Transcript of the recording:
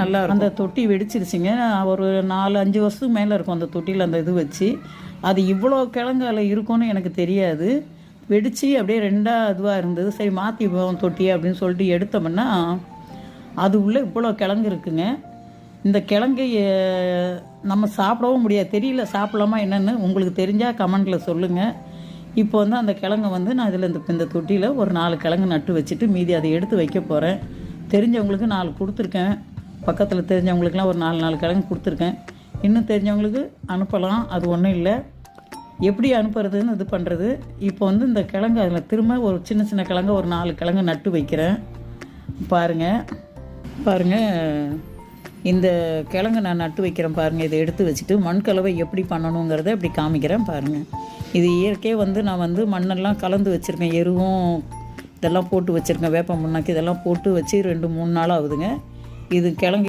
நல்லா இருக்கும். அந்த தொட்டி வெடிச்சிருச்சுங்க. ஒரு 4-5 வருஷத்துக்கு மேலே இருக்கும் அந்த தொட்டியில் அந்த இது வச்சு. அது இவ்வளோ கிழங்கு அதில் இருக்கும்னு எனக்கு தெரியாது. வெடித்து அப்படியே ரெண்டாக இதுவாக இருந்தது. சரி மாற்றி தொட்டி அப்படின்னு சொல்லிட்டு எடுத்தோம்னா அது உள்ளே இவ்வளோ கிழங்கு இருக்குங்க. இந்த கிழங்கு நம்ம சாப்பிடவும் முடியாது. தெரியல சாப்பிடலாமா என்னென்னு. உங்களுக்கு தெரிஞ்சால் கமெண்டில் சொல்லுங்கள். இப்போ வந்து அந்த கிழங்கு வந்து நான் இதில் இந்த தொட்டியில் ஒரு 4 கிழங்கு நட்டு வச்சுட்டு மீதி அதை எடுத்து வைக்க போகிறேன். தெரிஞ்சவங்களுக்கு 4 கொடுத்துருக்கேன். பக்கத்தில் தெரிஞ்சவங்களுக்குலாம் ஒரு 4 கிழங்கு கொடுத்துருக்கேன். இன்னும் தெரிஞ்சவங்களுக்கு அனுப்பலாம், அது ஒன்றும் இல்லை. எப்படி அனுப்புறதுன்னு இது பண்ணுறது. இப்போ வந்து இந்த கிழங்கு அதில் திரும்ப ஒரு சின்ன சின்ன கிழங்கு ஒரு 4 கிழங்கு நட்டு வைக்கிறேன். பாருங்கள் இந்த கிழங்கு நான் நட்டு வைக்கிறேன் பாருங்கள். இதை எடுத்து வச்சுட்டு மண் கலவை எப்படி பண்ணணுங்கிறத இப்படி காமிக்கிறேன் பாருங்கள். இது இயற்கையாக வந்து நான் வந்து மண்ணெல்லாம் கலந்து வச்சுருக்கேன். எருவும் இதெல்லாம் போட்டு வச்சுருக்கேன். வேப்ப முன்னாக்கு இதெல்லாம் போட்டு வச்சு 2-3 நாள் ஆகுதுங்க. இது கிழங்கு